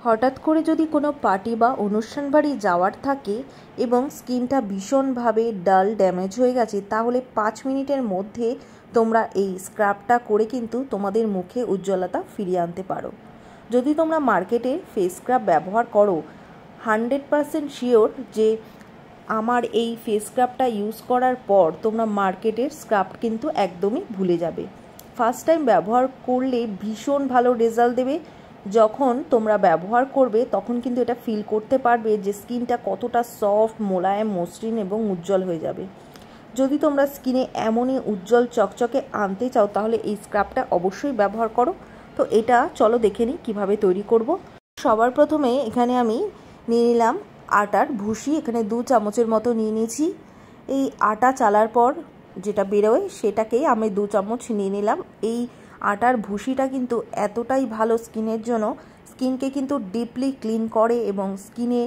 হঠাৎ করে যদি কোনো পার্টি বা অনুষ্ঠান বাড়ি যাওয়ার থাকে এবং স্কিনটা ভীষণভাবে ডাল ড্যামেজ হয়ে গেছে, তাহলে 5 মিনিটের মধ্যে তোমরা এই স্ক্রাবটা করে কিন্তু তোমাদের মুখে উজ্জ্বলতা ফিরিয়ে আনতে পারো। যদি তোমরা মার্কেটে ফেস স্ক্রাব ব্যবহার করো, 100% শিওর যে আমার এই ফেস স্ক্রাবটা ইউজ করার পর তোমরা মার্কেটের স্ক্রাব কিন্তু একদমই ভুলে যাবে। ফার্স্ট টাইম ব্যবহার করলে ভীষণ ভালো রেজাল্ট দেবে। যখন তোমরা ব্যবহার করবে তখন কিন্তু এটা ফিল করতে পারবে যে স্কিনটা কতটা সফট, মোলায়েম, মসৃণ এবং উজ্জ্বল হয়ে যাবে। যদি তোমরা স্কিনে এমনই উজ্জ্বল চকচকে আনতে চাও তাহলে এই স্ক্রাবটা অবশ্যই ব্যবহার করো। তো এটা চলো দেখে নিই কীভাবে তৈরি করব। সবার প্রথমে এখানে আমি নিয়ে নিলাম আটার ভুসি, এখানে 2 চামচের মতো নিয়ে নিয়েছি। এই আটা চালার পর যেটা বেরোয় সেটাকেই আমি 2 চামচ নিয়ে নিলাম। এই আটার ভুসিটা কিন্তু এতটাই ভালো স্কিনের জন্য, স্কিনকে কিন্তু ডিপলি ক্লিন করে এবং স্কিনে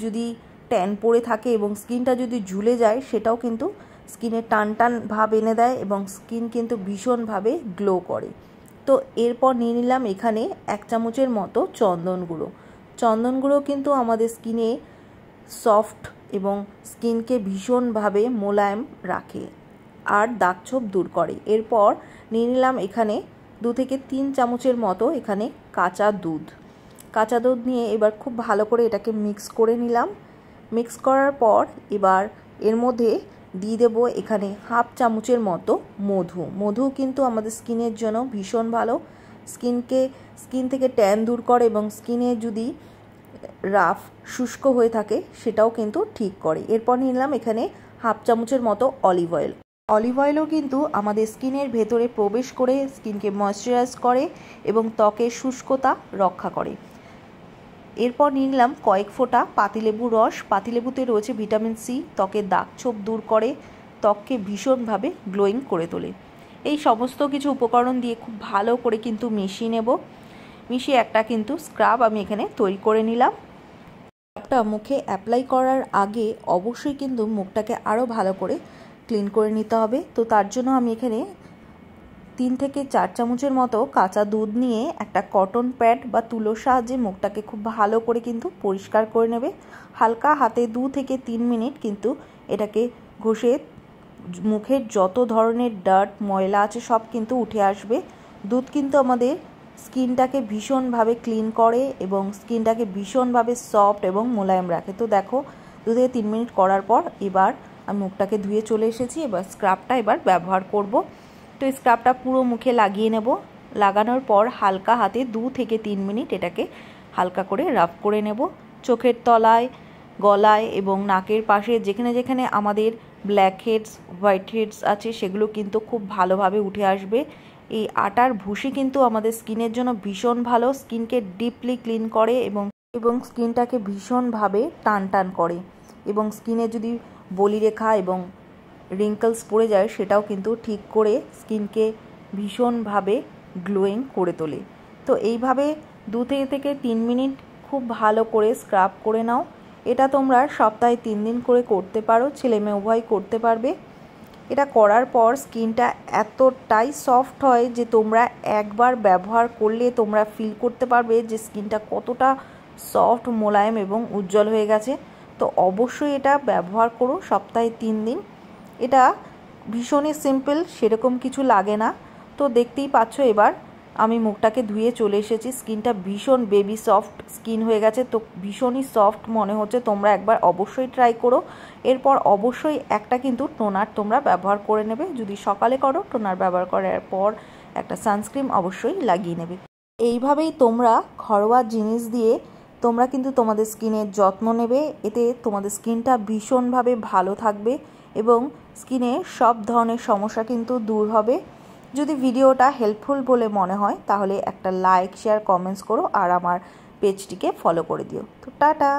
যদি ট্যান পড়ে থাকে এবং স্কিনটা যদি ঝুলে যায় সেটাও কিন্তু স্কিনে টান টান ভাব এনে দেয় এবং স্কিন কিন্তু ভীষণভাবে গ্লো করে। তো এরপর নিয়ে নিলাম এখানে 1 চামচের মতো চন্দন গুঁড়ো। চন্দন গুঁড়ো কিন্তু আমাদের স্কিনে সফট এবং স্কিনকে ভীষণভাবে মোলায়েম রাখে আর দাগছোপ দূর করে। এরপর নিয়ে নিলাম এখানে 2 থেকে 3 চামচের মতো এখানে কাঁচা দুধ। কাঁচা দুধ নিয়ে এবার খুব ভালো করে এটাকে মিক্স করে নিলাম। মিক্স করার পর এবার এর মধ্যে দিয়ে দেবো এখানে 1/2 চামচের মতো মধু। মধু কিন্তু আমাদের স্কিনের জন্য ভীষণ ভালো, স্কিন থেকে ট্যান দূর করে এবং স্কিনে যদি রাফ শুষ্ক হয়ে থাকে সেটাও কিন্তু ঠিক করে। এরপর নিলাম এখানে 1/2 চামচের মতো অলিভ অয়েল। অলিভ অয়েলও কিন্তু আমাদের স্কিনের ভেতরে প্রবেশ করে স্কিনকে ময়েশ্চারাইজ করে এবং ত্বকের শুষ্কতা রক্ষা করে। এরপর নিয়ে নিলাম কয়েক ফোঁটা পাতিলেবুর রস। পাতিলেবুতে রয়েছে ভিটামিন সি, ত্বকের দাগছোপ দূর করে, ত্বককে ভীষণভাবে গ্লোয়িং করে তোলে। এই সমস্ত কিছু উপকরণ দিয়ে খুব ভালো করে কিন্তু মিশিয়ে নেব। মিশিয়ে একটা কিন্তু স্ক্রাব আমি এখানে তৈরি করে নিলাম। স্ক্রাবটা মুখে অ্যাপ্লাই করার আগে অবশ্যই কিন্তু মুখটাকে আরও ভালো করে ক্লিন করে নিতে হবে। তো তার জন্য আমি এখানে 3 থেকে 4 চামচের মতো কাঁচা দুধ নিয়ে একটা কটন প্যাড বা তুলোর সাহায্যে মুখটাকে খুব ভালো করে কিন্তু পরিষ্কার করে নেবে। হালকা হাতে 2 থেকে 3 মিনিট কিন্তু এটাকে ঘষে মুখের যত ধরনের ডার্ট ময়লা আছে সব কিন্তু উঠে আসবে। দুধ কিন্তু আমাদের স্কিনটাকে ভীষণভাবে ক্লিন করে এবং স্কিনটাকে ভীষণভাবে সফট এবং মোলায়েম রাখে। তো দেখো 2 থেকে 3 মিনিট করার পর এবার আমি মুখটাকে ধুয়ে চলে এসেছি। এবার স্ক্রাবটা এবার ব্যবহার করব। তো এই স্ক্রাবটা পুরো মুখে লাগিয়ে নেব। লাগানোর পর হালকা হাতে 2 থেকে 3 মিনিট এটাকে হালকা করে রাব করে নেব। চোখের তলায়, গলায় এবং নাকের পাশে যেখানে যেখানে আমাদের ব্ল্যাক হেডস, হোয়াইট হেডস আছে সেগুলো কিন্তু খুব ভালোভাবে উঠে আসবে। এই আটার ভুসি কিন্তু আমাদের স্কিনের জন্য ভীষণ ভালো, স্কিনকে ডিপলি ক্লিন করে এবং স্কিনটাকে ভীষণভাবে টান টান করে এবং স্কিনে যদি বলিরেখা এবং রিঙ্কলস পড়ে যায় সেটাও কিন্তু ঠিক করে স্কিনকে ভীষণভাবে গ্লোয়িং করে তোলে। তো এইভাবে 2 থেকে 3 মিনিট খুব ভালো করে স্ক্রাব করে নাও। এটা তোমরা সপ্তাহে 3 দিন করে করতে পারো, ছেলে মেয়ে উভয় করতে পারবে। এটা করার পর স্কিনটা এতটাই সফট হয় যে তোমরা একবার ব্যবহার করলে তোমরা ফিল করতে পারবে যে স্কিনটা কতটা সফট, মোলায়েম এবং উজ্জ্বল হয়ে গেছে। তো অবশ্যই এটা ব্যবহার করো সপ্তাহে 3 দিন। এটা ভীষণই সিম্পল, সেরকম কিছু লাগে না। তো দেখতেই পাচ্ছ এবার আমি মুখটাকে ধুয়ে চলে এসেছি। স্কিনটা ভীষণ বেবি সফট স্কিন হয়ে গেছে, তো ভীষণই সফট মনে হচ্ছে। তোমরা একবার অবশ্যই ট্রাই করো। এরপর অবশ্যই একটা কিন্তু টোনার তোমরা ব্যবহার করে নেবে। যদি সকালে করো, টোনার ব্যবহার করার পর একটা সানস্ক্রিন অবশ্যই লাগিয়ে নেবে। এইভাবেই তোমরা ঘরোয়া জিনিস দিয়ে তোমরা কিন্তু তোমাদের স্কিনের যত্ন নেবে। এতে তোমাদের স্কিনটা ভীষণভাবে ভালো থাকবে এবং স্কিনের সব ধরনের সমস্যা কিন্তু দূর হবে। যদি ভিডিওটা হেল্পফুল বলে মনে হয় তাহলে একটা লাইক, শেয়ার, কমেন্টস করো আর আমার পেজটিকে ফলো করে দিও। তো টাটা।